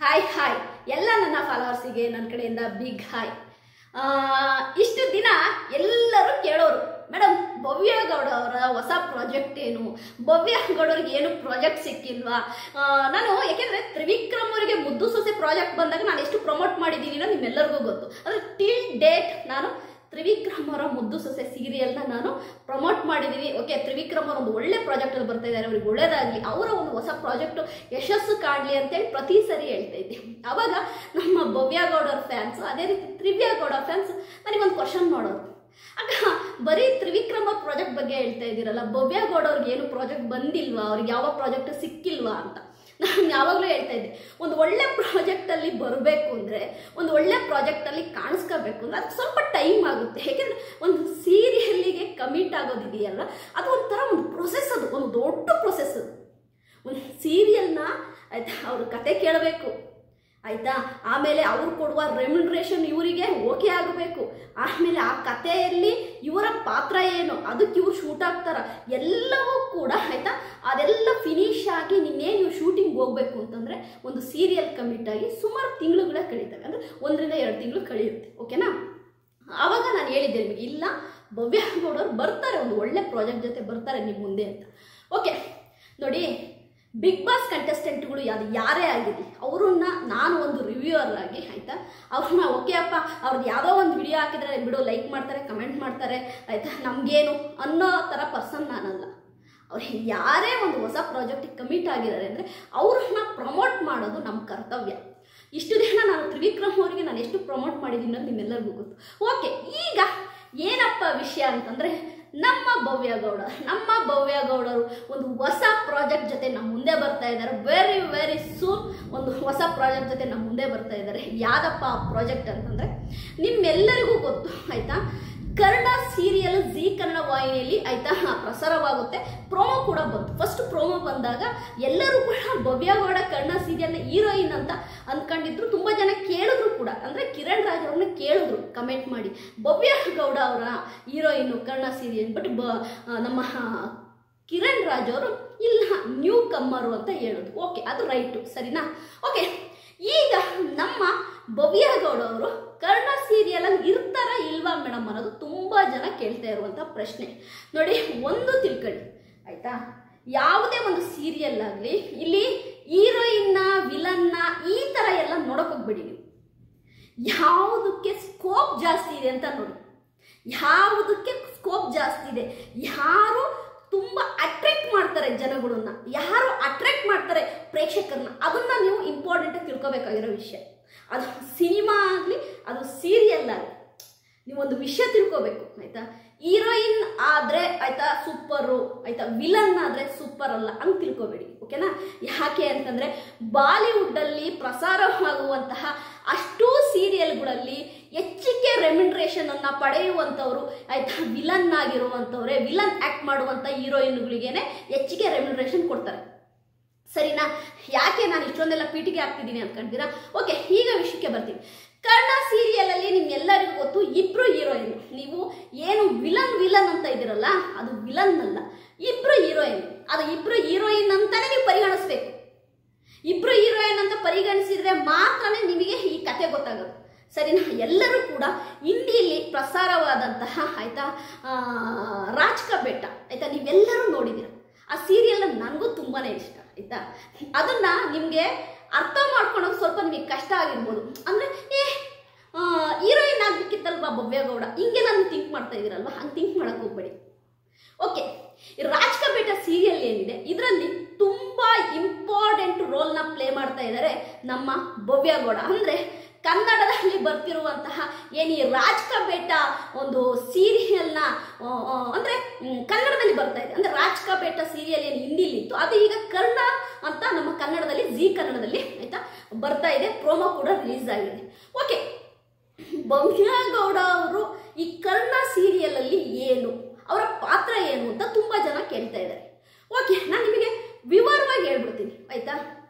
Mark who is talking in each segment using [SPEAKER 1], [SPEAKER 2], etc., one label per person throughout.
[SPEAKER 1] Hi hi ಎಲ್ಲ ನನ್ನ ಫಾಲೋವರ್ಸಿಗೆ ನನ್ನ ಕಡೆಯಿಂದ ಬಿಗ್ ಹಾಯ್. ಇಷ್ಟು ದಿನ ಎಲ್ಲರೂ ಕೇಳೋರು, ಮೇಡಮ್ ಭವ್ಯ ಗೌಡ ಅವರ ಹೊಸ ಪ್ರಾಜೆಕ್ಟ್ ಏನು, ಭವ್ಯ ಗೌಡವ್ರಿಗೆ ಏನು ಪ್ರಾಜೆಕ್ಟ್ ಸಿಕ್ಕಿಲ್ವಾ? ನಾನು ಯಾಕೆಂದರೆ ತ್ರಿವಿಕ್ರಮ್ ಅವರಿಗೆ ಮುದ್ದು ಸೊಸೆ ಪ್ರಾಜೆಕ್ಟ್ ಬಂದಾಗ ನಾನು ಎಷ್ಟು ಪ್ರಮೋಟ್ ಮಾಡಿದ್ದೀನಿ ಅನ್ನೋ ನಿಮ್ಮೆಲ್ಲರಿಗೂ ಗೊತ್ತು. ಅಂದರೆ ಟಿಲ್ ಡೇಟ್ ನಾನು ತ್ರಿವಿಕ್ರಮ್ ಅವರ ಮುದ್ದು ಸೊಸೆ ಸೀರಿಯಲ್ನ ನಾನು ಪ್ರಮೋಟ್ ಮಾಡಿದ್ದೀನಿ. ಓಕೆ, ತ್ರಿವಿಕ್ರಮ್ ಅವರು ಒಂದು ಒಳ್ಳೆ ಪ್ರಾಜೆಕ್ಟಲ್ಲಿ ಬರ್ತಾ ಇದ್ದಾರೆ, ಅವ್ರಿಗೆ ಒಳ್ಳೇದಾಗಲಿ, ಅವರ ಒಂದು ಹೊಸ ಪ್ರಾಜೆಕ್ಟು ಯಶಸ್ಸು ಕಾಣಲಿ ಅಂತೇಳಿ ಪ್ರತಿ ಸರಿ ಹೇಳ್ತಾ ಇದ್ದೆ. ಆವಾಗ ನಮ್ಮ ಭವ್ಯ ಗೌಡರ ಫ್ಯಾನ್ಸು, ಅದೇ ರೀತಿ ತ್ರಿವ್ಯ ಗೌಡ ಫ್ಯಾನ್ಸ್ ನನಗೊಂದು ಕ್ವಶನ್ ಮಾಡೋರು, ಆಗ ಬರೀ ತ್ರಿವಿಕ್ರಮ್ ಅವ್ರ ಪ್ರಾಜೆಕ್ಟ್ ಬಗ್ಗೆ ಹೇಳ್ತಾ ಇದ್ದೀರಲ್ಲ, ಭವ್ಯ ಗೌಡ ಅವ್ರಿಗೆ ಏನು ಪ್ರಾಜೆಕ್ಟ್ ಬಂದಿಲ್ವಾ, ಅವ್ರಿಗೆ ಯಾವ ಪ್ರಾಜೆಕ್ಟ್ ಸಿಕ್ಕಿಲ್ವಾ ಅಂತ. ನಾನು ಯಾವಾಗಲೂ ಹೇಳ್ತಾ ಇದ್ದೆ, ಒಂದು ಒಳ್ಳೆ ಪ್ರಾಜೆಕ್ಟಲ್ಲಿ ಬರಬೇಕು ಅಂದರೆ, ಒಂದು ಒಳ್ಳೆ ಪ್ರಾಜೆಕ್ಟಲ್ಲಿ ಕಾಣಿಸ್ಕೋಬೇಕು ಅಂದರೆ ಅದಕ್ಕೆ ಸ್ವಲ್ಪ ಟೈಮ್ ಆಗುತ್ತೆ. ಯಾಕೆಂದರೆ ಒಂದು ಸೀರಿಯಲ್ಲಿಗೆ ಕಮಿಟ್ ಆಗೋದಿದೆಯಲ್ಲ, ಅದು ಒಂಥರ ಒಂದು ಪ್ರೊಸೆಸ್, ಅದು ಒಂದು ದೊಡ್ಡ ಪ್ರೊಸೆಸ್. ಅದು ಒಂದು ಸೀರಿಯಲ್ನ ಆಯಿತಾ, ಅವ್ರ ಕತೆ ಕೇಳಬೇಕು ಆಯಿತಾ, ಆಮೇಲೆ ಅವ್ರು ಕೊಡುವ ರೆಮ್ಯುನರೇಷನ್ ಇವರಿಗೆ ಓಕೆ ಆಗಬೇಕು, ಆಮೇಲೆ ಆ ಕಥೆಯಲ್ಲಿ ಇವರ ಪಾತ್ರ ಏನು, ಅದಕ್ಕೆ ಇವ್ರು ಶೂಟ್ ಆಗ್ತಾರ, ಎಲ್ಲವೂ ಕೂಡ ಆಯಿತಾ, ಅದೆಲ್ಲ ಫಿನಿಶ್ ಆಗಿ ನಿನ್ನೇನು ನೀವು ಶೂಟಿಂಗ್ ಹೋಗಬೇಕು ಅಂತಂದರೆ ಒಂದು ಸೀರಿಯಲ್ ಕಮಿಟ್ ಆಗಿ ಸುಮಾರು ತಿಂಗಳುಗಳೇ ಕಳೀತವೆ, ಅಂದರೆ 1 ರಿಂದ 2 ತಿಂಗಳು ಕಳೆಯುತ್ತೆ. ಓಕೆನಾ? ಆವಾಗ ನಾನು ಹೇಳಿದ್ದೆ ನಿಮಗೆ, ಇಲ್ಲ ಭವ್ಯ ಗೌಡವ್ರು ಬರ್ತಾರೆ, ಒಂದು ಒಳ್ಳೆ ಪ್ರಾಜೆಕ್ಟ್ ಜೊತೆ ಬರ್ತಾರೆ ನಿಮ್ಮ ಮುಂದೆ ಅಂತ. ಓಕೆ ನೋಡಿ, ಬಿಗ್ ಬಾಸ್ ಕಂಟೆಸ್ಟೆಂಟ್ಗಳು ಯಾರೇ ಆಗಿರಲಿ, ಅವ್ರನ್ನ ನಾನು ಒಂದು ರಿವ್ಯೂವರ್ ಆಗಿ ಆಯಿತಾ, ಅವ್ರನ್ನ ಓಕೆ ಅಪ್ಪ ಅವ್ರದ್ದು ಯಾವುದೋ ಒಂದು ವಿಡಿಯೋ ಹಾಕಿದ್ರೆ ಬಿಡೋ ಲೈಕ್ ಮಾಡ್ತಾರೆ, ಕಮೆಂಟ್ ಮಾಡ್ತಾರೆ ಆಯಿತಾ, ನಮಗೇನು ಅನ್ನೋ ಥರ ಪರ್ಸನ್ ನಾನಲ್ಲ. ಅವ್ರಿಗೆ ಯಾರೇ ಒಂದು ಹೊಸ ಪ್ರಾಜೆಕ್ಟಿಗೆ ಕಮಿಟ್ ಆಗಿದ್ದಾರೆ ಅಂದರೆ ಅವ್ರನ್ನ ಪ್ರಮೋಟ್ ಮಾಡೋದು ನಮ್ಮ ಕರ್ತವ್ಯ. ಇಷ್ಟು ದಿನ ನಾನು ತ್ರಿವಿಕ್ರಮ್ ಅವರಿಗೆ ನಾನು ಎಷ್ಟು ಪ್ರಮೋಟ್ ಮಾಡಿದ್ದೀನಿ ಅನ್ನೋದು ನಿಮ್ಮೆಲ್ಲರಿಗೂ ಗೊತ್ತು. ಓಕೆ, ಈಗ ಏನಪ್ಪ ವಿಷಯ ಅಂತಂದರೆ, ನಮ್ಮ ಭವ್ಯ ಗೌಡರು ಒಂದು ಹೊಸ ಪ್ರಾಜೆಕ್ಟ್ ಜೊತೆ ನಮ್ಮ ಮುಂದೆ ಬರ್ತಾ ಇದ್ದಾರೆ. ವೆರಿ ಸೂನ್ ಒಂದು ಹೊಸ ಪ್ರಾಜೆಕ್ಟ್ ಜೊತೆ ನಮ್ಮ ಮುಂದೆ ಬರ್ತಾ ಇದ್ದಾರೆ. ಯಾವುದಪ್ಪ ಆ ಪ್ರಾಜೆಕ್ಟ್ ಅಂತಂದರೆ, ನಿಮ್ಮೆಲ್ಲರಿಗೂ ಗೊತ್ತು ಆಯಿತಾ, ಕರ್ಣ ಸೀರಿಯಲ್ ಜಿ ಕನ್ನಡ ವಾಹಿನಿಯಲ್ಲಿ ಆಯಿತಾ ಪ್ರಸಾರವಾಗುತ್ತೆ. ಪ್ರೋಮೋ ಕೂಡ ಬಂತು. ಫಸ್ಟ್ ಪ್ರೋಮೋ ಬಂದಾಗ ಎಲ್ಲರೂ ಕೂಡ ಭವ್ಯ ಗೌಡ ಕರ್ಣ ಸೀರಿಯಲ್ನ ಹೀರೋಯಿನ್ ಅಂತ ಅಂದ್ಕೊಂಡಿದ್ರು. ತುಂಬ ಜನ ಕೇಳಿದ್ರು ಕೂಡ, ಅಂದರೆ ಕಿರಣ್ ರಾಜ್ ಅವ್ರನ್ನ ಕೇಳಿದ್ರು ಕಮೆಂಟ್ ಮಾಡಿ, ಭವ್ಯ ಗೌಡ ಅವರ ಹೀರೋಯಿನ್ನು ಕರ್ಣ ಸೀರಿಯಲ್. ಬಟ್ ನಮ್ಮ ಕಿರಣ್ ರಾಜ್ ಅವರು ಇಲ್ಲ, ನ್ಯೂ ಕಮ್ಮರು ಅಂತ ಹೇಳೋದು. ಓಕೆ, ಅದು ರೈಟು, ಸರಿನಾ? ಓಕೆ, ಈಗ ನಮ್ಮ ಭವ್ಯ ಗೌಡ ಅವರು ಕರ್ಣ ಸೀರಿಯಲಲ್ಲಿ ಇರ್ತಾರ ಇಲ್ವಾ ಮೇಡಮ್ ಅನ್ನೋದು ತುಂಬ ಜನ ಕೇಳ್ತಾ ಇರುವಂಥ ಪ್ರಶ್ನೆ. ನೋಡಿ, ಒಂದು ತಿಳ್ಕೊಳ್ಳಿ ಆಯಿತಾ, ಯಾವುದೇ ಒಂದು ಸೀರಿಯಲ್ ಆಗಲಿ, ಇಲ್ಲಿ ಹೀರೋಯಿನ್ನ ವಿಲನ್ನ ಈ ಥರ ಎಲ್ಲ ನೋಡೋಕೆ ಹೋಗ್ಬೇಡಿ ನೀವು. ಯಾವುದಕ್ಕೆ ಸ್ಕೋಪ್ ಜಾಸ್ತಿ ಇದೆ ಅಂತ ನೋಡಿ, ಯಾವುದಕ್ಕೆ ಸ್ಕೋಪ್ ಜಾಸ್ತಿ ಇದೆ, ಯಾರು ತುಂಬ ಅಟ್ರಾಕ್ಟ್ ಮಾಡ್ತಾರೆ ಜನಗಳನ್ನ, ಯಾರು ಅಟ್ರಾಕ್ಟ್ ಮಾಡ್ತಾರೆ ಪ್ರೇಕ್ಷಕರನ್ನ, ಅದನ್ನ ನೀವು ಇಂಪಾರ್ಟೆಂಟಾಗಿ ತಿಳ್ಕೊಬೇಕಾಗಿರೋ ವಿಷಯ. ಅದು ಸಿನಿಮಾ ಆಗಲಿ, ಅದು ಸೀರಿಯಲ್ ಆಗಲಿ, ನೀವೊಂದು ವಿಷಯ ತಿಳ್ಕೊಬೇಕು ಆಯಿತಾ. ಹೀರೋಯಿನ್ ಆದರೆ ಆಯಿತಾ ಸೂಪರು ಆಯಿತಾ, ವಿಲನ್ ಆದರೆ ಸೂಪರ್ ಅಲ್ಲ ಅಂತ ತಿಳ್ಕೊಬೇಡಿ. ಓಕೆನಾ? ಯಾಕೆ ಅಂತಂದರೆ, ಬಾಲಿವುಡ್ಡಲ್ಲಿ ಪ್ರಸಾರವಾಗುವಂತಹ ಅಷ್ಟೂ ಸೀರಿಯಲ್ಗಳಲ್ಲಿ ಹೆಚ್ಚಿಗೆ ರೆಮ್ಯುನರೇಷನನ್ನು ಪಡೆಯುವಂಥವ್ರು ಆಯಿತಾ ವಿಲನ್ ಆಗಿರುವಂಥವ್ರೆ, ವಿಲನ್ ಆ್ಯಕ್ಟ್ ಮಾಡುವಂಥ ಹೀರೋಯಿನ್ಗಳಿಗೇನೆ ಹೆಚ್ಚಿಗೆ ರೆಮ್ಯುನರೇಷನ್ ಕೊಡ್ತಾರೆ. ಸರಿನಾ? ಯಾಕೆ ನಾನು ಇಷ್ಟೊಂದೆಲ್ಲ ಪೀಟಿಗೆ ಆಗ್ತಿದ್ದೀನಿ ಅನ್ಕೊಂತೀರಾ? ಓಕೆ, ಈಗ ವಿಷಯಕ್ಕೆ ಬರ್ತೀನಿ. ಕರ್ಣ ಸೀರಿಯಲಲ್ಲಿ ನಿಮ್ಗೆಲ್ಲರಿಗೂ ಗೊತ್ತು, ಇಬ್ರು ಹೀರೋಯಿನ್. ನೀವು ಏನು ವಿಲನ್ ಅಂತ ಇದ್ದೀರಲ್ಲ, ಅದು ವಿಲನ್ ಅಲ್ಲ, ಇಬ್ರು ಹೀರೋಯಿನ್. ಅದು ಇಬ್ರು ಹೀರೋಯಿನ್ ಅಂತಾನೆ ನೀವು ಪರಿಗಣಿಸ್ಬೇಕು. ಇಬ್ರು ಹೀರೋಯಿನ್ ಅಂತ ಪರಿಗಣಿಸಿದ್ರೆ ಮಾತ್ರನೇ ನಿಮಗೆ ಈ ಕತೆ ಗೊತ್ತಾಗೋದು. ಸರಿನಾ? ಎಲ್ಲರೂ ಕೂಡ ಹಿಂದಿಯಲ್ಲಿ ಪ್ರಸಾರವಾದಂತಹ ಆಯಿತಾ ರಾಜ್ ಕಾ ಬೇಟಾ ಆಯಿತಾ, ನೀವೆಲ್ಲರೂ ನೋಡಿದ್ದೀರ. ಆ ಸೀರಿಯಲ್ ನನಗೂ ತುಂಬಾ ಇಷ್ಟ ಆಯಿತಾ. ಅದನ್ನು ನಿಮಗೆ ಅರ್ಥ ಮಾಡ್ಕೊಳೋದು ಸ್ವಲ್ಪ ನಿಮಗೆ ಕಷ್ಟ ಆಗಿರ್ಬೋದು. ಅಂದರೆ ಹೀರೋಯಿನ್ ಆಗಬೇಕಿತ್ತಲ್ವಾ ಭವ್ಯ ಗೌಡ, ಹಿಂಗೆ ನಾನು ಥಿಂಕ್ ಮಾಡ್ತಾ ಇದ್ದೀರಲ್ವ, ಹಂಗೆ ಥಿಂಕ್ ಮಾಡೋಕ್ಕೆ ಹೋಗ್ಬೇಡಿ. ಓಕೆ, ರಾಜ್ ಕಾ ಬೇಟಾ ಸೀರಿಯಲ್ ಏನಿದೆ, ಇದರಲ್ಲಿ ತುಂಬ ಇಂಪಾರ್ಟೆಂಟ್ ರೋಲ್ನ ಪ್ಲೇ ಮಾಡ್ತಾ ಇದ್ದಾರೆ ನಮ್ಮ ಭವ್ಯ ಗೌಡ. ಅಂದರೆ ಕನ್ನಡದಲ್ಲಿ ಬರ್ತಿರುವಂತಹ ಏನು ಈ ರಾಜ್ ಕಾ ಬೇಟಾ ಒಂದು ಸೀರಿಯಲ್ನ ಅಂದರೆ ಕನ್ನಡದಲ್ಲಿ ಬರ್ತಾ ಇದೆ. ಅಂದರೆ ರಾಜ್ ಕಾ ಬೇಟಾ ಸೀರಿಯಲ್ ಏನು ಹಿಂದಿಲಿತ್ತು, ಅದು ಈಗ ಕರ್ಣ ಅಂತ ನಮ್ಮ ಕನ್ನಡದಲ್ಲಿ ಜಿ ಕನ್ನಡದಲ್ಲಿ ಆಯಿತಾ ಬರ್ತಾ ಇದೆ. ಪ್ರೋಮೋ ಕೂಡ ರಿಲೀಸ್ ಆಗಿದೆ. ಓಕೆ, ಭವ್ಯ ಗೌಡ ಅವರು ಈ ಕರ್ಣ ಸೀರಿಯಲಲ್ಲಿ ಏನು, ಅವರ ಪಾತ್ರ ಏನು ಅಂತ ತುಂಬ ಜನ ಕೇಳ್ತಾ ಇದ್ದಾರೆ. ಓಕೆ, ನಾನು ನಿಮಗೆ ವಿವರವಾಗಿ ಹೇಳ್ಬಿಡ್ತೀನಿ ಆಯಿತಾ.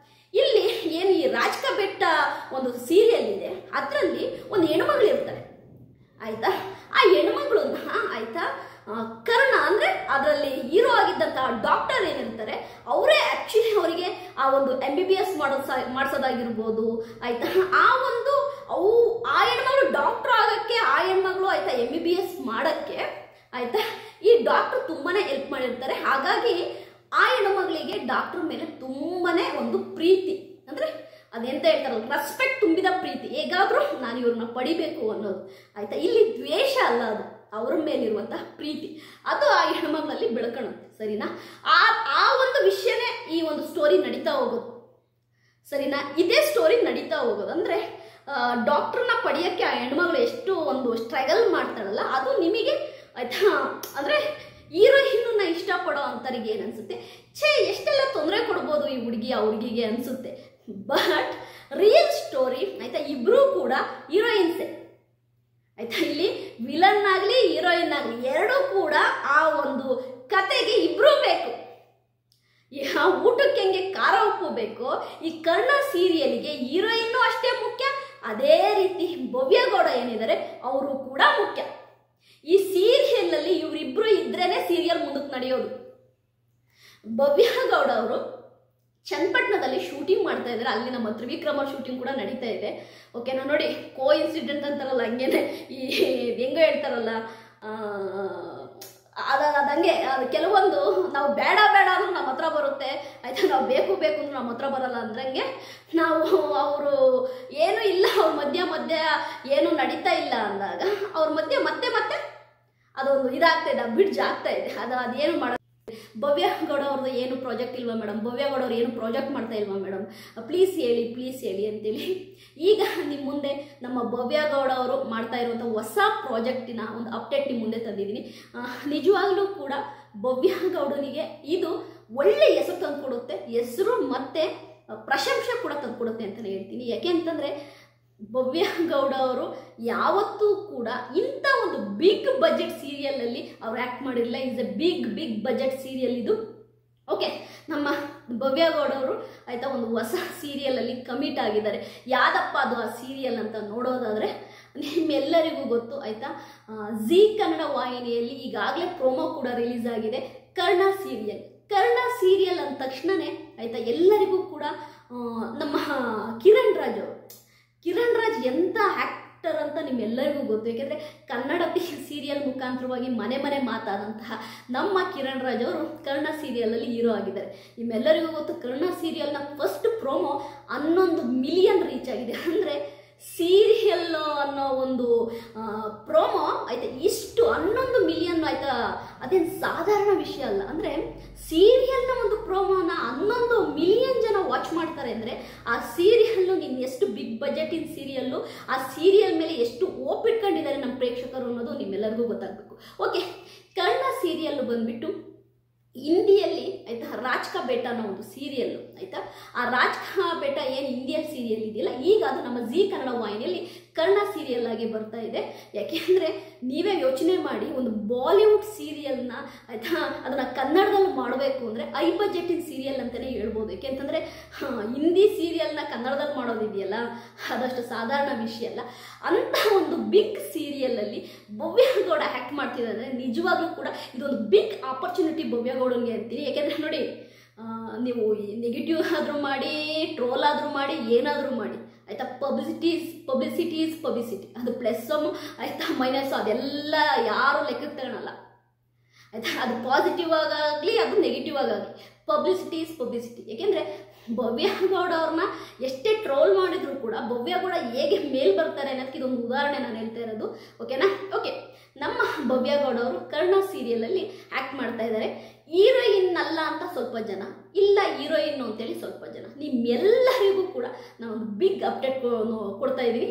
[SPEAKER 1] ಇಲ್ಲಿ ಏನು ಈ ರಾಜ್ ಕಾ ಬೇಟಾ ಒಂದು ಸೀರಿಯಲ್ ಇದೆ, ಅದರಲ್ಲಿ ಒಂದು ಹೆಣ್ಮಗಳು ಇರ್ತಾರೆ ಆಯಿತಾ. ಆ ಹೆಣ್ಮಗಳನ್ನ ಆಯಿತಾ ಕರ್ಣ ಅಂದರೆ ಅದರಲ್ಲಿ ಹೀರೋ ಆಗಿದ್ದಂತಹ ಡಾಕ್ಟರ್ ಏನಿರ್ತಾರೆ ಅವರೇ ಆ್ಯಕ್ಚುಲಿ ಅವರಿಗೆ ಆ ಒಂದು MBBS ಮಾಡಿಸೋದಾಗಿರ್ಬೋದು ಆಯ್ತಾ, ಆ ಒಂದು ಆ ಹೆಣ್ಮಗಳು ಡಾಕ್ಟರ್ ಆಗಕ್ಕೆ, ಆ ಹೆಣ್ಮಗಳು ಆಯ್ತಾ MBBS ಮಾಡಕ್ಕೆ ಆಯ್ತಾ ಈ ಡಾಕ್ಟರ್ ತುಂಬಾನೇ ಹೆಲ್ಪ್ ಮಾಡಿರ್ತಾರೆ. ಹಾಗಾಗಿ ಆ ಹೆಣ್ಮಗಳಿಗೆ ಡಾಕ್ಟರ್ ಮೇಲೆ ತುಂಬಾನೇ ಒಂದು ಪ್ರೀತಿ, ಅಂದ್ರೆ ಅದೆಂತ ಹೇಳ್ತಾರಲ್ಲ, ರೆಸ್ಪೆಕ್ಟ್ ತುಂಬಿದ ಪ್ರೀತಿ, ಹೇಗಾದ್ರೂ ನಾನು ಇವ್ರನ್ನ ಪಡಿಬೇಕು ಅನ್ನೋದು ಆಯ್ತಾ. ಇಲ್ಲಿ ದ್ವೇಷ ಅಲ್ಲ, ಅದು ಅವ್ರ ಮೇಲಿರುವಂತಹ ಪ್ರೀತಿ, ಅದು ಆ ಹೆಣ್ಮಗಳಲ್ಲಿ ಬೆಳ್ಕೊಳ್ಳುತ್ತೆ. ಸರಿನಾ? ಆ ಒಂದು ವಿಷಯನೇ ಈ ಒಂದು ಸ್ಟೋರಿ ನಡೀತಾ ಹೋಗೋದು. ಸರಿನಾ? ಇದೇ ಸ್ಟೋರಿ ನಡೀತಾ ಹೋಗೋದು. ಅಂದ್ರೆ ಡಾಕ್ಟರ್ನ ಪಡೆಯಕ್ಕೆ ಆ ಹೆಣ್ಮಗಳು ಎಷ್ಟು ಒಂದು ಸ್ಟ್ರಗಲ್ ಮಾಡ್ತಾಳಲ್ಲ, ಅದು ನಿಮಗೆ ಆಯ್ತಾ. ಅಂದ್ರೆ ಹೀರೋಯಿನ್ನ ಇಷ್ಟಪಡೋ ಅಂತರಿಗೆ ಏನನ್ಸುತ್ತೆ, ಎಷ್ಟೆಲ್ಲ ತೊಂದರೆ ಕೊಡ್ಬೋದು ಈ ಹುಡುಗಿ ಆ ಹುಡುಗಿಗೆ ಅನ್ಸುತ್ತೆ. ಬಟ್ ರಿಯಲ್ ಸ್ಟೋರಿ ಆಯ್ತಾ, ಇಬ್ರು ಕೂಡ ಹೀರೋಯಿನ್ಸೆ ಆಯ್ತಾ. ಇಲ್ಲಿ ವಿಲನ್ ಆಗ್ಲಿ ಹೀರೋಯಿನ್ ಆಗ್ಲಿ ಎರಡೂ ಕೂಡ ಆ ಒಂದು ಕತೆಗೆ ಇಬ್ರು ಬೇಕು. ಊಟಕ್ಕೆ ಹೆಂಗೆ ಖಾರ ಉಪ್ಪು ಬೇಕು, ಈ ಕರ್ಣ ಸೀರಿಯಲ್ಗೆ ಹೀರೋಯಿನ್ನು ಅಷ್ಟೇ ಮುಖ್ಯ, ಅದೇ ರೀತಿ ಭವ್ಯ ಗೌಡ ಏನಿದ್ದಾರೆ ಅವರು ಕೂಡ ಮುಖ್ಯ. ಈ ಸೀರಿಯಲ್ ಅಲ್ಲಿ ಇವರಿಬ್ರು ಇದ್ರೇನೆ ಸೀರಿಯಲ್ ಮುಂದಕ್ಕೆ ನಡೆಯೋದು. ಭವ್ಯ ಗೌಡ ಅವರು ಚನ್ನಪಟ್ಟಣದಲ್ಲಿ ಶೂಟಿಂಗ್ ಮಾಡ್ತಾ ಇದ್ದಾರೆ, ಅಲ್ಲಿ ನಮ್ಮ ತ್ರಿವಿಕ್ರಮ ಶೂಟಿಂಗ್ ಕೂಡ ನಡೀತಾ ಇದೆ. ಓಕೆನಾ? ನೋಡಿ, ಕೋ ಇನ್ಸಿಡೆಂಟ್ ಅಂತಾರಲ್ಲ, ಹಂಗೇನೆ ಈ ಹೆಂಗೋ ಹೇಳ್ತಾರಲ್ಲ, ಅದಂಗೆ ಅದು ಕೆಲವೊಂದು ನಾವು ಬೇಡ ಅಂದ್ರೂ ನಮ್ಮ ಹತ್ರ ಬರುತ್ತೆ ಆಯ್ತಾ, ನಾವು ಬೇಕು ಅಂದ್ರೂ ನಮ್ಮ ಹತ್ರ ಬರಲ್ಲ. ಅಂದ್ರಂಗೆ ನಾವು ಅವರು ಏನೂ ಇಲ್ಲ, ಅವ್ರ ಮಧ್ಯ ಏನು ನಡೀತಾ ಇಲ್ಲ ಅಂದಾಗ ಅವ್ರ ಮಧ್ಯೆ ಮತ್ತೆ ಅದೊಂದು ಇದಾಗ್ತಾ ಇದೆ, ಬ್ರಿಡ್ಜ್ ಆಗ್ತಾ ಇದೆ. ಅದೇನು ಮಾಡ ಭವ್ಯ ಗೌಡ ಅವ್ರದ್ದು ಏನು ಪ್ರಾಜೆಕ್ಟ್ ಇಲ್ವಾ ಮೇಡಮ್, ಭವ್ಯ ಗೌಡ ಅವ್ರು ಏನು ಪ್ರಾಜೆಕ್ಟ್ ಮಾಡ್ತಾ ಇಲ್ವಾ ಮೇಡಮ್, ಪ್ಲೀಸ್ ಹೇಳಿ ಅಂತೇಳಿ ಈಗ ನಿಮ್ಮ ಮುಂದೆ ನಮ್ಮ ಭವ್ಯ ಗೌಡ ಅವರು ಮಾಡ್ತಾ ಇರುವಂಥ ಹೊಸ ಪ್ರಾಜೆಕ್ಟಿನ ಒಂದು ಅಪ್ಡೇಟ್ ನಿಮ್ಮ ಮುಂದೆ ತಂದಿದ್ದೀನಿ. ನಿಜವಾಗ್ಲೂ ಕೂಡ ಭವ್ಯ ಗೌಡನಿಗೆ ಇದು ಒಳ್ಳೆ ಹೆಸರು ತಂದುಕೊಡುತ್ತೆ, ಹೆಸರು ಮತ್ತು ಪ್ರಶಂಸೆ ಕೂಡ ತಂದುಕೊಡುತ್ತೆ ಅಂತಲೇ ಹೇಳ್ತೀನಿ. ಯಾಕೆ ಅಂತಂದರೆ ಭವ್ಯ ಗೌಡ ಅವರು ಯಾವತ್ತೂ ಕೂಡ ಇಂಥ ಒಂದು ಬಿಗ್ ಬಜೆಟ್ ಸೀರಿಯಲಲ್ಲಿ ಅವ್ರು ಆ್ಯಕ್ಟ್ ಮಾಡಿರಲಿಲ್ಲ. Is a big budget serial ಇದು. ಓಕೆ, ನಮ್ಮ ಭವ್ಯ ಗೌಡ ಅವರು ಆಯಿತಾ ಒಂದು ಹೊಸ ಸೀರಿಯಲಲ್ಲಿ ಕಮಿಟ್ ಆಗಿದ್ದಾರೆ. ಯಾವುದಪ್ಪ ಅದು ಆ ಸೀರಿಯಲ್ ಅಂತ ನೋಡೋದಾದರೆ ನಿಮ್ಮೆಲ್ಲರಿಗೂ ಗೊತ್ತು ಆಯಿತಾ, ಜೀ ಕನ್ನಡ ವಾಹಿನಿಯಲ್ಲಿ ಈಗಾಗಲೇ ಪ್ರೋಮೋ ಕೂಡ ರಿಲೀಸ್ ಆಗಿದೆ, ಕರ್ಣ ಸೀರಿಯಲ್ ಅಂದ ತಕ್ಷಣವೇ ಆಯಿತಾ ಎಲ್ಲರಿಗೂ ಕೂಡ ನಮ್ಮ ಕಿರಣ್ ರಾಜ್ ಎಂಥ ಆ್ಯಕ್ಟರ್ ಅಂತ ನಿಮ್ಮೆಲ್ಲರಿಗೂ ಗೊತ್ತು. ಏಕೆಂದರೆ ಕನ್ನಡ ಸೀರಿಯಲ್ ಮುಖಾಂತರವಾಗಿ ಮನೆ ಮಾತಾದಂತಹ ನಮ್ಮ ಕಿರಣ್ ರಾಜ್ ಅವರು ಕರ್ಣ ಸೀರಿಯಲಲ್ಲಿ ಹೀರೋ ಆಗಿದ್ದಾರೆ. ನಿಮ್ಮೆಲ್ಲರಿಗೂ ಗೊತ್ತು, ಕರ್ಣ ಸೀರಿಯಲ್ನ ಫಸ್ಟ್ ಪ್ರೋಮೋ 11 ಮಿಲಿಯನ್ ರೀಚ್ ಆಗಿದೆ. ಅಂದರೆ ಸೀರಿಯಲ್ ಅನ್ನೋ ಒಂದು ಪ್ರೋಮೋ ಆಯ್ತಾ ಇಷ್ಟು 11 ಮಿಲಿಯನ್ ಆಯ್ತಾ, ಅದೇನು ಸಾಧಾರಣ ವಿಷಯ ಅಲ್ಲ. ಅಂದರೆ ಸೀರಿಯಲ್ನ ಒಂದು ಪ್ರೋಮೋನ 11 ಮಿಲಿಯನ್ ಜನ ವಾಚ್ ಮಾಡ್ತಾರೆ ಅಂದರೆ ಆ ಸೀರಿಯಲ್ಲು ನೀನು ಎಷ್ಟು ಬಿಗ್ ಬಜೆಟಿನ ಸೀರಿಯಲ್ಲು, ಆ ಸೀರಿಯಲ್ ಮೇಲೆ ಎಷ್ಟು ಓಪಿಟ್ಕೊಂಡಿದ್ದಾರೆ ನಮ್ಮ ಪ್ರೇಕ್ಷಕರು ಅನ್ನೋದು ನಿಮ್ಮೆಲ್ಲರಿಗೂ ಗೊತ್ತಾಗಬೇಕು. ಓಕೆ, ಕರ್ಣ ಸೀರಿಯಲ್ ಬಂದ್ಬಿಟ್ಟು ಹಿಂದಿಯಲ್ಲಿ ಆಯ್ತಾ ರಾಜ್ ಕಾ ಬೇಟ ಅನ್ನೋ ಒಂದು ಸೀರಿಯಲ್ ಆಯ್ತಾ, ಆ ರಾಜ್ ಕಾ ಬೇಟ ಏನು ಹಿಂದಿಯಲ್ಲಿ ಸೀರಿಯಲ್ ಇದೆಯಲ್ಲ, ಈಗ ಅದು ನಮ್ಮ ಜೀ ಕನ್ನಡ ವಾಹಿನಿಯಲ್ಲಿ ಕರ್ಣ ಸೀರಿಯಲ್ ಆಗಿ ಬರ್ತಾ ಇದೆ. ಯಾಕೆಂದರೆ ನೀವೇ ಯೋಚನೆ ಮಾಡಿ, ಒಂದು ಬಾಲಿವುಡ್ ಸೀರಿಯಲ್ನ ಆಯ್ತಾ ಅದನ್ನು ಕನ್ನಡದಲ್ಲಿ ಮಾಡಬೇಕು ಅಂದರೆ ಹೈ ಬಜೆಟಿನ ಸೀರಿಯಲ್ ಅಂತಲೇ ಹೇಳ್ಬೋದು. ಯಾಕೆಂತಂದರೆ ಹಿಂದಿ ಸೀರಿಯಲ್ನ ಕನ್ನಡದಲ್ಲಿ ಮಾಡೋದಿದೆಯಲ್ಲ, ಅದಷ್ಟು ಸಾಧಾರಣ ವಿಷಯ ಅಲ್ಲ. ಅಂಥ ಒಂದು ಬಿಗ್ ಸೀರಿಯಲಲ್ಲಿ ಭವ್ಯ ಗೌಡ ಆ್ಯಕ್ಟ್ ಮಾಡ್ತಿದ್ದಾರೆ. ನಿಜವಾಗ್ಲೂ ಕೂಡ ಇದೊಂದು ಬಿಗ್ ಆಪರ್ಚುನಿಟಿ ಭವ್ಯ ಗೌಡನಿಗೆ ಅಂತೀನಿ. ಯಾಕೆಂದರೆ ನೋಡಿ, ನೀವು ನೆಗೆಟಿವ್ ಆದರೂ ಮಾಡಿ, ಟ್ರೋಲ್ ಆದರೂ ಮಾಡಿ, ಏನಾದರೂ ಮಾಡಿ ಆಯಿತಾ, ಪಬ್ಲಿಸಿಟಿ ಅದು ಪ್ಲಸ್ಸು ಆಯಿತಾ ಮೈನಸ್ಸು ಅದೆಲ್ಲ ಯಾರು ಲೆಕ್ಕಕ್ಕೆ ತಗೊಳಲ್ಲ ಆಯಿತಾ. ಅದು ಪಾಸಿಟಿವ್ ಆಗಾಗಲಿ ಅದು ನೆಗೆಟಿವ್ ಆಗಾಗಲಿ, ಪಬ್ಲಿಸಿಟಿ. ಏಕೆಂದರೆ ಭವ್ಯ ಗೌಡ ಅವ್ರನ್ನ ಎಷ್ಟೇ ಟ್ರೋಲ್ ಮಾಡಿದ್ರು ಕೂಡ ಭವ್ಯ ಗೌಡ ಹೇಗೆ ಮೇಲ್ ಬರ್ತಾರೆ ಅನ್ನೋದಕ್ಕೆ ಇದೊಂದು ಉದಾಹರಣೆ ನಾನು ಹೇಳ್ತಾ ಇರೋದು. ಓಕೆನಾ? ಓಕೆ, ನಮ್ಮ ಭವ್ಯ ಗೌಡ ಅವರು ಕರ್ಣ ಸೀರಿಯಲಲ್ಲಿ ಆ್ಯಕ್ಟ್ ಮಾಡ್ತಾ ಇದ್ದಾರೆ. ಹೀರೋಯಿನ್ ಅಲ್ಲ ಅಂತ ಸ್ವಲ್ಪ ಜನ, ಇಲ್ಲ ಹೀರೋಯಿನ್ ಅಂತೇಳಿ ಸ್ವಲ್ಪ ಜನ. ನಿಮ್ಮೆಲ್ಲರಿಗೂ ಕೂಡ ನಾವೊಂದು ಬಿಗ್ ಅಪ್ಡೇಟ್ ಕೊಡ್ತಾ ಇದ್ದೀವಿ.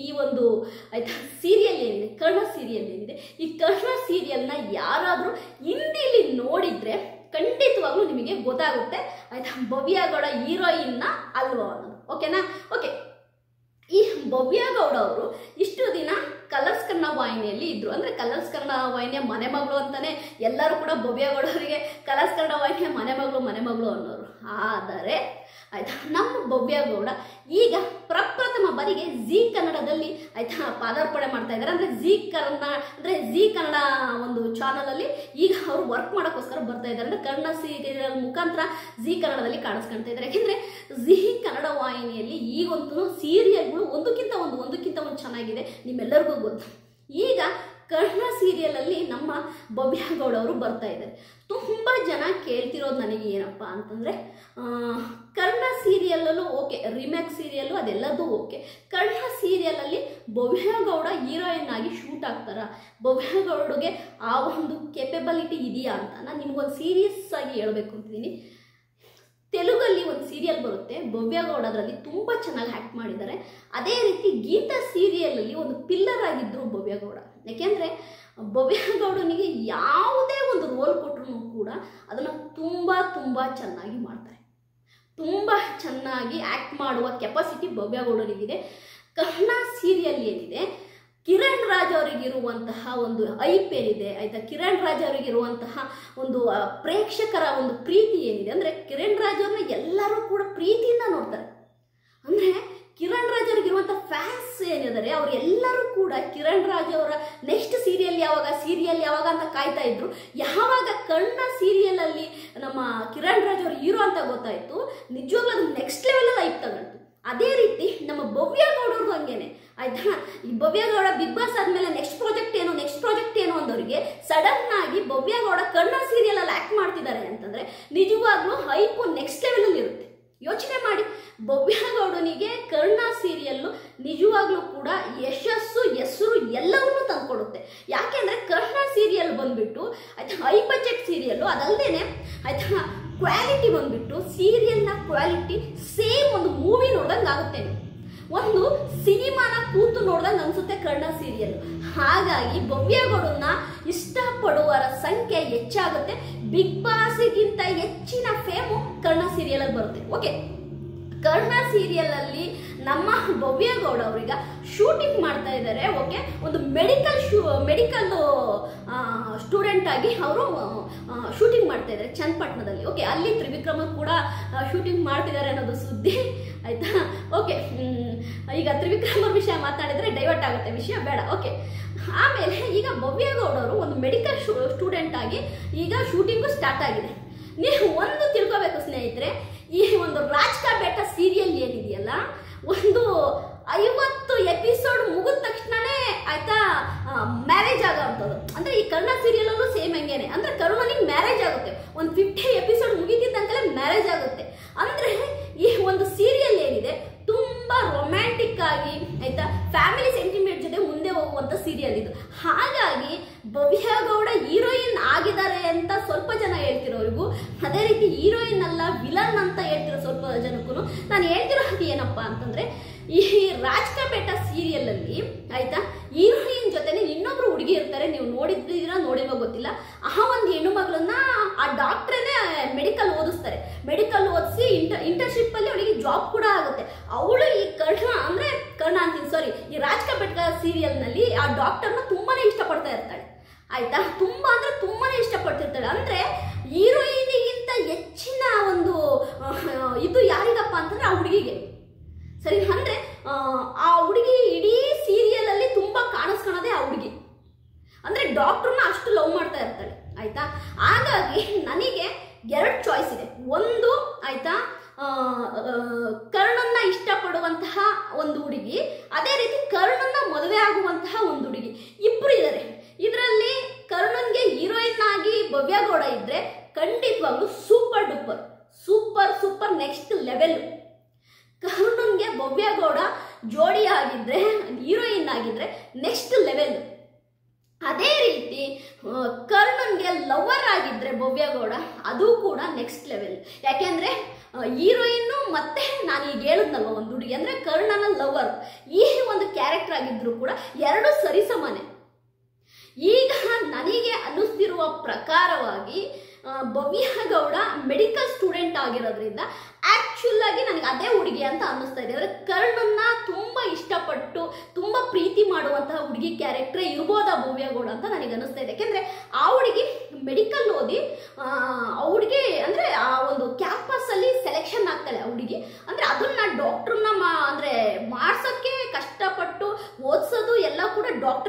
[SPEAKER 1] ಈ ಒಂದು ಆಯ್ತಾ ಸೀರಿಯಲ್ ಏನಿದೆ, ಕರ್ಣ ಸೀರಿಯಲ್ ಏನಿದೆ, ಈ ಕರ್ಣ ಸೀರಿಯಲ್ನ ಯಾರಾದರೂ ಹಿಂದಿಲಿ ನೋಡಿದರೆ ಖಂಡಿತವಾಗ್ಲೂ ನಿಮಗೆ ಗೊತ್ತಾಗುತ್ತೆ ಆಯ್ತಾ, ಭವ್ಯ ಗೌಡ ಹೀರೋಯಿನ್ನ ಅಲ್ವಾ ಅನ್ನೋದು. ಓಕೆನಾ? ಓಕೆ, ಈ ಭವ್ಯ ಗೌಡ ಅವರು ಇಷ್ಟು ದಿನ ಕಲರ್ಸ್ ಕನ್ನಡ ವಾಹಿನಿಯಲ್ಲಿ ಇದ್ರು. ಅಂದರೆ ಕಲರ್ಸ್ ಕನ್ನಡ ವಾಹಿನಿಯ ಮನೆ ಮಗಳು ಅಂತಾನೆ ಎಲ್ಲರೂ ಕೂಡ ಭವ್ಯ ಗೌಡ ಅವರಿಗೆ ಕಲರ್ಸ್ ಕನ್ನಡ ವಾಹಿನಿಯ ಮನೆ ಮಗಳು ಅನ್ನೋರು. ಆದರೆ ಆಯ್ತಾ ನಮ್ಮ ಭವ್ಯ ಗೌಡ ಈಗ ಪ್ರಪ್ರಥಮ ಬಾರಿಗೆ ಜಿ ಕನ್ನಡದಲ್ಲಿ ಆಯ್ತಾ ಪಾದಾರ್ಪಣೆ ಮಾಡ್ತಾ ಇದ್ದಾರೆ. ಅಂದ್ರೆ ಜಿ ಕನ್ನಡ ಒಂದು ಚಾನಲ್ ಅಲ್ಲಿ ಈಗ ಅವರು ವರ್ಕ್ ಮಾಡೋಕ್ಕೋಸ್ಕರ ಬರ್ತಾ ಇದ್ದಾರೆ. ಅಂದ್ರೆ ಕನ್ನಡ ಸೀರಿಯಲ್ ಮುಖಾಂತರ ಜಿ ಕನ್ನಡದಲ್ಲಿ ಕಾಣಿಸ್ಕೊಳ್ತಾ ಇದ್ದಾರೆ. ಯಾಕೆಂದ್ರೆ ಜಿ ಕನ್ನಡ ವಾಹಿನಿಯಲ್ಲಿ ಈಗಂತೂ ಸೀರಿಯಲ್ಗಳು ಒಂದಕ್ಕಿಂತ ಒಂದು ಚೆನ್ನಾಗಿದೆ, ನಿಮ್ಮೆಲ್ಲರಿಗೂ ಗೊತ್ತು. ಈಗ ಕನ್ನಡ ಸೀರಿಯಲ್ ಅಲ್ಲಿ ನಮ್ಮ ಭವ್ಯ ಗೌಡ ಅವರು ಬರ್ತಾ ಇದ್ದಾರೆ. ತುಂಬ ಜನ ಕೇಳ್ತಿರೋದು ನನಗೆ ಏನಪ್ಪ ಅಂತಂದರೆ, ಕನ್ನಡ ಸೀರಿಯಲ್ಲೂ ಓಕೆ, ರಿಮೇಕ್ ಸೀರಿಯಲ್ಲು ಅದೆಲ್ಲದೂ ಓಕೆ, ಕನ್ನಡ ಸೀರಿಯಲಲ್ಲಿ ಭವ್ಯ ಗೌಡ ಹೀರೋಯಿನ್ ಆಗಿ ಶೂಟ್ ಆಗ್ತಾರ, ಭವ್ಯ ಗೌಡಗೆ ಆ ಒಂದು ಕೆಪಬಿಲಿಟಿ ಇದೆಯಾ ಅಂತ ನಾನು ನಿಮ್ಗೊಂದು ಸೀರಿಯಸ್ ಆಗಿ ಹೇಳ್ಬೇಕು ಅಂತಿದ್ದೀನಿ. ತೆಲುಗಲ್ಲಿ ಒಂದು ಸೀರಿಯಲ್ ಬರುತ್ತೆ, ಭವ್ಯ ಗೌಡ ಅದರಲ್ಲಿ ತುಂಬ ಚೆನ್ನಾಗಿ ಆ್ಯಕ್ಟ್ ಮಾಡಿದ್ದಾರೆ. ಅದೇ ರೀತಿ ಗೀತಾ ಸೀರಿಯಲಲ್ಲಿ ಒಂದು ಪಿಲ್ಲರ್ ಆಗಿದ್ದರು ಭವ್ಯ ಗೌಡ. ಯಾಕೆಂದರೆ ಭವ್ಯ ಗೌಡನಿಗೆ ಯಾವುದೇ ಒಂದು ರೋಲ್ ಕೊಟ್ಟರು ಕೂಡ ಅದನ್ನು ತುಂಬ ಚೆನ್ನಾಗಿ ಮಾಡ್ತಾರೆ. ತುಂಬ ಚೆನ್ನಾಗಿ ಆ್ಯಕ್ಟ್ ಮಾಡುವ ಕೆಪಾಸಿಟಿ ಭವ್ಯ ಗೌಡನಿಗಿದೆ. ಕನ್ನಡ ಸೀರಿಯಲ್ ಏನಿದೆ, ಕಿರಣ್ ರಾಜ್ ಅವರಿಗಿರುವಂತಹ ಒಂದು ಐಪ್ ಏನಿದೆ ಆಯ್ತಾ, ಕಿರಣ್ ರಾಜ್ ಅವರಿಗಿರುವಂತಹ ಒಂದು ಪ್ರೇಕ್ಷಕರ ಒಂದು ಪ್ರೀತಿ ಏನಿದೆ, ಅಂದರೆ ಕಿರಣ್ ರಾಜ್ ಅವ್ರನ್ನ ಎಲ್ಲರೂ ಕೂಡ ಪ್ರೀತಿಯಿಂದ ನೋಡ್ತಾರೆ. ಅಂದರೆ ಕಿರಣ್ ರಾಜ್ ಅವ್ರಿಗಿರುವಂಥ ಫ್ಯಾನ್ಸ್ ಏನಿದ್ದಾರೆ ಅವರೆಲ್ಲರೂ ಕೂಡ ಕಿರಣ್ ರಾಜ್ ಅವರ ನೆಕ್ಸ್ಟ್ ಸೀರಿಯಲ್ ಯಾವಾಗ ಅಂತ ಕಾಯ್ತಾ ಇದ್ರು. ಯಾವಾಗ ಕನ್ನಡ ಸೀರಿಯಲಲ್ಲಿ ನಮ್ಮ ಕಿರಣ್ ರಾಜ್ ಅವರು ಹೀರೋ ಅಂತ ಗೊತ್ತಾಯಿತು, ನಿಜವಾಗ್ಲೂ ಅದು ನೆಕ್ಸ್ಟ್ ಲೆವೆಲಲ್ಲಿ ಐಪ್ ತಗೊಂಡು. ಅದೇ ರೀತಿ ನಮ್ಮ ಭವ್ಯ ಗೌಡವ್ರಿಗೂ ಹಂಗೇನೆ ಆಯ್ತಾ. ಈ ಭವ್ಯ ಗೌಡ ಬಿಗ್ ಬಾಸ್ ಆದಮೇಲೆ ನೆಕ್ಸ್ಟ್ ಪ್ರಾಜೆಕ್ಟ್ ಏನು ಅಂದವರಿಗೆ ಸಡನ್ ಆಗಿ ಭವ್ಯ ಗೌಡ ಕನ್ನಡ ಸೀರಿಯಲಲ್ಲಿ ಆ್ಯಕ್ಟ್ ಮಾಡ್ತಿದ್ದಾರೆ ಅಂತಂದರೆ ನಿಜವಾಗ್ಲೂ ಹೈಪು ನೆಕ್ಸ್ಟ್ ಲೆವೆಲಲ್ಲಿ ಇರುತ್ತೆ. ಯೋಚನೆ ಮಾಡಿ, ಭವ್ಯ ಗೌಡನಿಗೆ ಕನ್ನಡ ಸೀರಿಯಲ್ಲು ನಿಜವಾಗ್ಲೂ ಕೂಡ ಯಶಸ್ಸು, ಹೆಸರು ಎಲ್ಲವನ್ನೂ ತಂದುಕೊಡುತ್ತೆ. ಯಾಕೆಂದರೆ ಕನ್ನಡ ಸೀರಿಯಲ್ ಬಂದುಬಿಟ್ಟು ಆಯ್ತಾ ಹೈ ಬಜೆಟ್ ಸೀರಿಯಲ್ಲು, ಅದಲ್ಲದೆ ಆಯ್ತಾ ಕ್ವಾಲಿಟಿ ಬಂದುಬಿಟ್ಟು ಸೀರಿಯಲ್ನ ಕ್ವಾಲಿಟಿ ಸೇಮ್ ಒಂದು ಮೂವಿ ನೋಡ್ದಂಗೆ ಆಗುತ್ತೆ, ಒಂದು ಸಿನಿಮಾನ ಕೂತು ನೋಡ್ದಂಗೆ ಅನಿಸುತ್ತೆ ಕನ್ನಡ ಸೀರಿಯಲ್. ಹಾಗಾಗಿ ಭವ್ಯ ಗೌಡನ್ನ ಇಷ್ಟಪಡುವರ ಸಂಖ್ಯೆ ಹೆಚ್ಚಾಗುತ್ತೆ. ಬಿಗ್ ಬಾಸ್ಗಿಂತ ಹೆಚ್ಚಿನ ಫೇಮು ಕನ್ನಡ ಸೀರಿಯಲಲ್ಲಿ ಬರುತ್ತೆ. ಓಕೆ, ಕನ್ನಡ ಸೀರಿಯಲಲ್ಲಿ ನಮ್ಮ ಭವ್ಯ ಗೌಡ ಅವ್ರೀಗ ಶೂಟಿಂಗ್ ಮಾಡ್ತಾ ಇದ್ದಾರೆ. ಓಕೆ, ಒಂದು ಮೆಡಿಕಲ್ ಸ್ಟೂಡೆಂಟ್ ಆಗಿ ಅವರು ಶೂಟಿಂಗ್ ಮಾಡ್ತಾ ಇದ್ದಾರೆ ಚನ್ನಪಟ್ಟಣದಲ್ಲಿ. ಓಕೆ, ಅಲ್ಲಿ ತ್ರಿವಿಕ್ರಮ ಕೂಡ ಶೂಟಿಂಗ್ ಮಾಡ್ತಿದ್ದಾರೆ ಅನ್ನೋದು ಸುದ್ದಿ ಆಯ್ತಾ. ಓಕೆ, ಈಗ ತ್ರಿವಿಕ್ರಮ ವಿಷಯ ಮಾತಾಡಿದ್ರೆ ಡೈವರ್ಟ್ ಆಗುತ್ತೆ, ವಿಷಯ ಬೇಡ. ಓಕೆ, ಆಮೇಲೆ ಈಗ ಭವ್ಯ ಗೌಡ ಅವರು ಒಂದು ಮೆಡಿಕಲ್ ಸ್ಟೂಡೆಂಟ್ ಆಗಿ ಈಗ ಶೂಟಿಂಗು ಸ್ಟಾರ್ಟ್ ಆಗಿದೆ. ನೀವು ಒಂದು ತಿಳ್ಕೋಬೇಕು ಸ್ನೇಹಿತರೆ, ಈ ಒಂದು ರಾಜ್ ಕಾ ಬೇಟ ಸೀರಿಯಲ್ ಏನಿದೆಯಲ್ಲ, ಒಂದು 50 ಎಪಿಸೋಡ್ ಮುಗಿದ ತಕ್ಷಣನೇ ಆಯ್ತಾ ಮ್ಯಾರೇಜ್ ಆಗೋಂಥದ್ದು. ಅಂದರೆ ಈ ಕನ್ನಡ ಸೀರಿಯಲಲ್ಲೂ ಸೇಮ್ ಹಂಗೇನೆ. ಅಂದರೆ ಕರುಣನಿಗೆ ಮ್ಯಾರೇಜ್ ಆಗುತ್ತೆ, ಒಂದು 50 ಎಪಿಸೋಡ್ ಮುಗಿತಿದ್ದಂತಲೇ ಮ್ಯಾರೇಜ್ ಆಗುತ್ತೆ. ಅಂದರೆ ಈ ಒಂದು ಸೀರಿಯಲ್ ಏನಿದೆ ತುಂಬ ರೊಮ್ಯಾಂಟಿಕ್ ಆಗಿ ಆಯ್ತಾ ಫ್ಯಾಮಿಲಿ ಸೆಂಟಿಮೆಂಟ್ ಜೊತೆ ಮುಂದೆ ಹೋಗುವಂಥ ಸೀರಿಯಲ್ ಇದು. ಹಾಗಾಗಿ ಭವ್ಯ ಗೌಡ ಹೀರೋಯಿನ್ ಆಗಿದ್ದಾರೆ ಅಂತ ಸ್ವಲ್ಪ ಜನ ಹೇಳ್ತಿರೋರಿಗೂ, ಅದೇ ರೀತಿ ಹೀರೋಯಿನ್ ಅಲ್ಲ ವಿಲನ್ ಅಂತ ಹೇಳ್ತಿರೋ ಸ್ವಲ್ಪ ಜನಕ್ಕೂ ನಾನು ಹೇಳ್ತಿರೋದು ಏನಪ್ಪ ಅಂತಂದರೆ, ಈ ರಾಜ್ ಕಾ ಬೇಟ ಸೀರಿಯಲ್ ಅಲ್ಲಿ ಆಯ್ತಾ ಹೀರೋಯಿನ್ ಜೊತೆನೆ ಇನ್ನೊಬ್ರು ಹುಡುಗಿ ಇರ್ತಾರೆ. ನೀವು ನೋಡಿದ್ದೀರಾ ನೋಡಿಲ್ವೋ ಗೊತ್ತಿಲ್ಲ. ಆ ಒಂದು ಹೆಣ್ಣು ಮಗಳನ್ನ ಆ ಡಾಕ್ಟ್ರೇನೆ ಮೆಡಿಕಲ್ ಓದಿಸ್ತಾರೆ. ಮೆಡಿಕಲ್ ಓದಿಸಿ ಇಂಟರ್ನ್ಶಿಪ್ ಅಲ್ಲಿ ಅವಳಿಗೆ ಜಾಬ್ ಕೂಡ ಆಗುತ್ತೆ. ಅವಳು ಈ ಈ ರಾಜ್ ಕಾ ಬೇಟ ಸೀರಿಯಲ್ ನಲ್ಲಿ ಆ ಡಾಕ್ಟರ್ನ ತುಂಬಾನೇ ಇಷ್ಟಪಡ್ತಾ ಇರ್ತಾಳೆ ಆಯ್ತಾ. ತುಂಬಾನೇ ಇಷ್ಟಪಡ್ತಿರ್ತಾಳೆ. ಅಂದ್ರೆ ಹೀರೋಯಿನಿಗಿಂತ ಹೆಚ್ಚಿನ ಒಂದು ಇದು ಯಾರಿಗಪ್ಪ ಅಂತಂದ್ರೆ ಆ ಹುಡುಗಿಗೆ. ಸರಿ, ಅಂದ್ರೆ ಆ ಹುಡುಗಿ ಇಡೀ ಸೀರಿಯಲ್ ಅಲ್ಲಿ ತುಂಬಾ ಕಾಣಿಸ್ಕೊಳ್ಳೋದೇ ಆ ಹುಡುಗಿ. ಅಂದ್ರೆ ಡಾಕ್ಟರ್ನ ಅಷ್ಟು ಲವ್ ಮಾಡ್ತಾ ಇರ್ತಾಳೆ ಆಯ್ತಾ. ಹಾಗಾಗಿ ನನಗೆ 2 ಚಾಯ್ಸ್ ಇದೆ. ಒಂದು ಆಯ್ತಾ ಕರ್ಣನ್ನ ಇಷ್ಟಪಡುವಂತಹ ಒಂದು ಹುಡುಗಿ, ಅದೇ ರೀತಿ ಕರ್ಣನ್ನ ಮದುವೆ ಆಗುವಂತಹ ಒಂದು ಹುಡುಗಿ, ಇಬ್ರು ಇದ್ದಾರೆ. ಇದರಲ್ಲಿ ಕರ್ಣನ್ಗೆ ಹೀರೋಯಿನ್ ಆಗಿ ಭವ್ಯ ಗೌಡ ಇದ್ರೆ ಖಂಡಿತವಾಗ್ಲೂ ಸೂಪರ್ ನೆಕ್ಸ್ಟ್ ಲೆವೆಲ್. ಕರ್ಣನ್ಗೆ ಭವ್ಯ ಗೌಡ ಜೋಡಿ ಆಗಿದ್ರೆ, ಹೀರೋಯಿನ್ ಆಗಿದ್ರೆ ನೆಕ್ಸ್ಟ್ ಲೆವೆಲ್. ಅದೇ ರೀತಿ ಕರ್ಣನ್ಗೆ ಲವರ್ ಆಗಿದ್ರೆ ಭವ್ಯ ಗೌಡ, ಅದು ಕೂಡ ನೆಕ್ಸ್ಟ್ ಲೆವೆಲ್. ಯಾಕೆಂದ್ರೆ ಹೀರೋಯಿನ್ನು ಮತ್ತೆ ನಾನು ಈಗ ಹೇಳಿದ್ನಲ್ವ ಒಂದು ಹುಡುಗಿ, ಅಂದ್ರೆ ಕರ್ಣನ ಲವರ್, ಈ ಒಂದು ಕ್ಯಾರೆಕ್ಟರ್ ಆಗಿದ್ರು ಕೂಡ 2 ಸರಿಸಮಾನೆ. ಈಗ ನನಗೆ ಅನ್ನಿಸ್ತಿರುವ ಪ್ರಕಾರವಾಗಿ ಭವ್ಯ ಗೌಡ ಮೆಡಿಕಲ್ ಸ್ಟೂಡೆಂಟ್ ಆಗಿರೋದ್ರಿಂದ ಆಕ್ಚುಲ್ ಆಗಿ ನನಗೆ ಅದೇ ಹುಡುಗಿ ಅಂತ ಅನ್ನಿಸ್ತಾ ಇದೆ. ಅಂದರೆ ಕರ್ಣನ್ನ ತುಂಬ ಇಷ್ಟಪಟ್ಟು ತುಂಬ ಪ್ರೀತಿ ಮಾಡುವಂತಹ ಹುಡುಗಿ ಕ್ಯಾರೆಕ್ಟರ್ ಇರ್ಬೋದಾ ಭವ್ಯ ಗೌಡ ಅಂತ ನನಗೆ ಅನ್ನಿಸ್ತಾ ಇದೆ. ಯಾಕೆಂದರೆ ಆ ಹುಡುಗಿ ಮೆಡಿಕಲ್ ಓದಿ ಆ ಹುಡುಗಿ ಅಂದರೆ ಆ ಒಂದು ಕ್ಯಾಂಪಸ್ಸಲ್ಲಿ ಸೆಲೆಕ್ಷನ್ ಆಗ್ತಾಳೆ ಆ ಹುಡುಗಿ. ಅಂದರೆ ಅದನ್ನ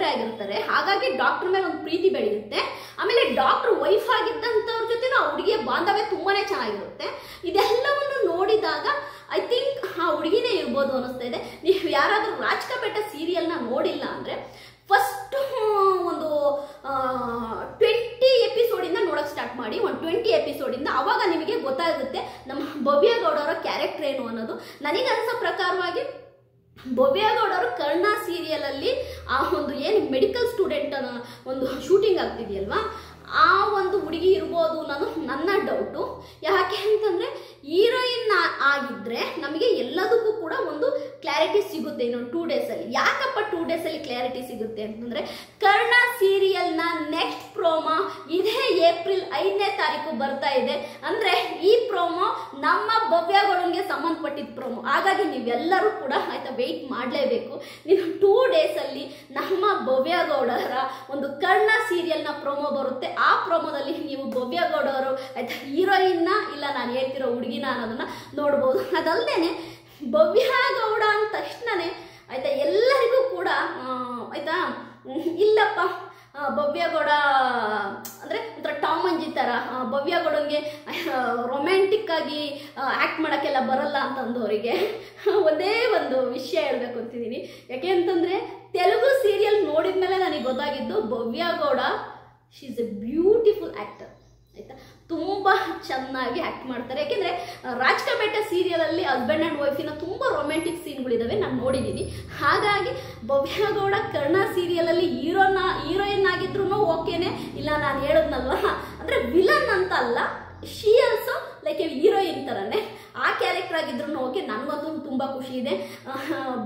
[SPEAKER 1] ಡಾಕ್ಟ್ರೇ ಆಗಿರ್ತಾರೆ. ಹಾಗಾಗಿ ಡಾಕ್ಟರ್ ಮೇಲೆ ಒಂದು ಪ್ರೀತಿ ಬೆಳೆಯುತ್ತೆ. ಆಮೇಲೆ ಡಾಕ್ಟರ್ ವೈಫ್ ಆಗಿದ್ದಂಥವ್ರ ಜೊತೆನೂ ಆ ಹುಡುಗಿಯ ಬಾಂಧವ್ಯ ತುಂಬಾನೇ ಚೆನ್ನಾಗಿರುತ್ತೆ. ಇದೆಲ್ಲವನ್ನು ನೋಡಿದಾಗ ಐ ಥಿಂಕ್ ಆ ಹುಡುಗಿನೇ ಇರ್ಬೋದು ಅನ್ನಿಸ್ತಾ ಇದೆ. ನೀವು ಯಾರಾದರೂ ರಾಜ್ ಕಾ ಬೇಟಾ ಸೀರಿಯಲ್ನ ನೋಡಿಲ್ಲ ಅಂದರೆ ಫಸ್ಟ್ ಒಂದು 20 ಎಪಿಸೋಡಿಂದ ನೋಡೋಕೆ ಸ್ಟಾರ್ಟ್ ಮಾಡಿ. ಒಂದು 20 ಎಪಿಸೋಡಿಂದ ಅವಾಗ ನಿಮಗೆ ಗೊತ್ತಾಗುತ್ತೆ ನಮ್ಮ ಭವ್ಯ ಗೌಡ ಅವರ ಕ್ಯಾರೆಕ್ಟರ್ ಏನು ಅನ್ನೋದು. ನನಗೆ ಅನಿಸೋ ಪ್ರಕಾರವಾಗಿ ಭವ್ಯ ಗೌಡ ಅವರು ಕರ್ಣ ಸೀರಿಯಲಲ್ಲಿ ಆ ಒಂದು ಏನು ಮೆಡಿಕಲ್ ಸ್ಟೂಡೆಂಟ್ ಒಂದು ಶೂಟಿಂಗ್ ಆಗ್ತಿದೆಯಲ್ವಾ, ಆ ಒಂದು ಹುಡುಗಿ ಇರ್ಬೋದು ಅನ್ನೋದು ನನ್ನ ಡೌಟು. ಯಾಕೆ ಅಂತಂದರೆ ಹೀರೋಯಿನ್ ಆಗಿದ್ದರೆ ನಮಗೆ ಎಲ್ಲದಕ್ಕೂ ಕೂಡ ಒಂದು ಕ್ಲಾರಿಟಿ ಸಿಗುತ್ತೆ ಇನ್ನೊಂದು 2 ಡೇಸಲ್ಲಿ. ಯಾಕಪ್ಪ 2 ಡೇಸಲ್ಲಿ ಕ್ಲಾರಿಟಿ ಸಿಗುತ್ತೆ ಅಂತಂದರೆ ಕರ್ಣ ಸೀರಿಯಲ್ನ ನೆಕ್ಸ್ಟ್ ಪ್ರೋಮೋ ಇದೇ ಏಪ್ರಿಲ್ 5ನೇ ತಾರೀಕು ಬರ್ತಾ ಇದೆ. ಅಂದರೆ ಈ ಪ್ರೋಮೋ ನಮ್ಮ ಭವ್ಯ ಗೌಡನ್ಗೆ ಸಂಬಂಧಪಟ್ಟಿದ್ದ ಪ್ರೋಮೋ. ಹಾಗಾಗಿ ನೀವೆಲ್ಲರೂ ಕೂಡ ಆಯ್ತಾ ವೆಯ್ಟ್ ಮಾಡಲೇಬೇಕು. ನೀವು 2 ಡೇಸಲ್ಲಿ ನಮ್ಮ ಭವ್ಯ ಗೌಡರ ಒಂದು ಕರ್ಣ ಸೀರಿಯಲ್ನ ಪ್ರೋಮೋ ಬರುತ್ತೆ. ಆ ಪ್ರೋಮೋದಲ್ಲಿ ನೀವು ಭವ್ಯ ಗೌಡ ಅವರು ಆಯ್ತಾ ಹೀರೋಯಿನ್ನ ಇಲ್ಲ ನಾನು ಹೇಳ್ತಿರೋ ಹುಡುಗಿನ ಅನ್ನೋದನ್ನ ನೋಡ್ಬೋದು. ಅದಲ್ಲದೆ ಭವ್ಯ ಗೌಡ ಅಂದ ತಕ್ಷಣನೇ ಆಯ್ತಾ ಎಲ್ಲರಿಗೂ ಕೂಡ ಆಯ್ತಾ ಇಲ್ಲಪ್ಪ ಭವ್ಯ ಗೌಡ ಅಂದರೆ ಒಂಥರ ಟಾಮ್ ಅಂಜಿ ಥರ ಭವ್ಯ ಗೌಡಂಗೆ ರೊಮ್ಯಾಂಟಿಕ್ ಆಗಿ ಆ್ಯಕ್ಟ್ ಮಾಡೋಕ್ಕೆಲ್ಲ ಬರಲ್ಲ ಅಂತಂದವರಿಗೆ ಒಂದೇ ಒಂದು ವಿಷಯ ಹೇಳಬೇಕು ಅಂತಿದ್ದೀನಿ. ಯಾಕೆ ಅಂತಂದರೆ ತೆಲುಗು ಸೀರಿಯಲ್ ನೋಡಿದ ಮೇಲೆ ನನಗೆ ಗೊತ್ತಾಗಿದ್ದು Bhavya Gowda she is a beautiful actor ಆಯಿತಾ. ತುಂಬ ಚೆನ್ನಾಗಿ ಆ್ಯಕ್ಟ್ ಮಾಡ್ತಾರೆ. ಯಾಕೆಂದರೆ ರಾಜ್ ಕಾ ಬೇಟಾ ಸೀರಿಯಲಲ್ಲಿ ಹಸ್ಬೆಂಡ್ ಆ್ಯಂಡ್ ವೈಫಿನ ತುಂಬ ರೊಮ್ಯಾಂಟಿಕ್ ಸೀನ್ಗಳಿದ್ದಾವೆ, ನಾನು ನೋಡಿದ್ದೀನಿ. ಹಾಗಾಗಿ ಭವ್ಯ ಗೌಡ ಕರ್ಣ ಸೀರಿಯಲಲ್ಲಿ ಹೀರೋಯಿನ್ ಆಗಿದ್ರು ಓಕೆನೆ. ಇಲ್ಲ ನಾನು ಹೇಳೋದ್ನಲ್ವ ಅಂದರೆ ವಿಲನ್ ಅಂತ ಅಲ್ಲ, she also like A heroine ಥರನೇ ಆ ಕ್ಯಾರೆಕ್ಟರ್ ಆಗಿದ್ರು ಓಕೆ. ನನಗಂತೂ ತುಂಬ ಖುಷಿ ಇದೆ.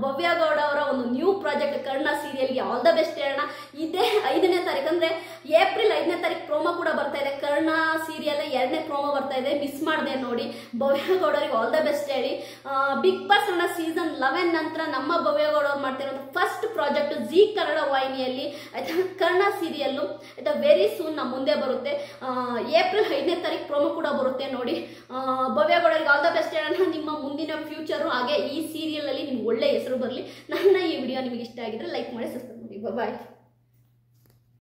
[SPEAKER 1] ಭವ್ಯ ಗೌಡ ಅವರ ಒಂದು ನ್ಯೂ ಪ್ರಾಜೆಕ್ಟ್ ಕರ್ಣ ಸೀರಿಯಲ್ಗೆ ಆಲ್ ದ ಬೆಸ್ಟ್ ಹೇಳೋಣ. ಇದೇ 5ನೇ ತಾರೀಕು ಅಂದರೆ ಏಪ್ರಿಲ್ 5ನೇ ತಾರೀಕು ಪ್ರೋಮೋ ಕೂಡ ಬರ್ತಾ ಇದೆ. ಕರ್ಣ ಸೀರಿಯಲ್ 2ನೇ ಪ್ರೋಮೋ ಬರ್ತಾ ಇದೆ, ಮಿಸ್ ಮಾಡಿದೆ ನೋಡಿ. ಭವ್ಯ ಗೌಡರಿಗೆ ಆಲ್ ದ ಬೆಸ್ಟ್ ಹೇಳಿ. ಬಿಗ್ ಬಾಸ್ ಕನ್ನಡ ಸೀಸನ್ 11 ನಂತರ ನಮ್ಮ ಭವ್ಯ ಗೌಡ ಅವ್ರು ಮಾಡ್ತಿರೋದು ಫಸ್ಟ್ ಪ್ರಾಜೆಕ್ಟ್ ಜಿ ಕನ್ನಡ ವಾಹಿನಿಯಲ್ಲಿ ಆಯ್ತಾ ಕರ್ಣ ಸೀರಿಯಲ್ಲು ಆಯ್ತಾ ವೆರಿ ಸೂನ್ ನಮ್ಮ ಮುಂದೆ ಬರುತ್ತೆ. ಏಪ್ರಿಲ್ 5ನೇ ತಾರೀಕು ಪ್ರೋಮೋ ಕೂಡ ಬರುತ್ತೆ ನೋಡಿ. ಭವ್ಯ ಗೌಡರಿಗೆ ಆಲ್ ದ ಬೆಸ್ಟ್ ಹೇಳೋಣ. ನಿಮ್ಮ ಮುಂದಿನ ಫ್ಯೂಚರು ಹಾಗೆ ಈ ಸೀರಿಯಲಲ್ಲಿ ನಿಮ್ಗೆ ಒಳ್ಳೆ ಹೆಸರು ಬರಲಿ. ನನ್ನ ಈ ವಿಡಿಯೋ ನಿಮಗೆ ಇಷ್ಟ ಆಗಿದ್ರೆ ಲೈಕ್ ಮಾಡಿ, ಸಬ್ಸ್ಕ್ರೈಬ್ ಮಾಡಿ. ಬಾಯ್.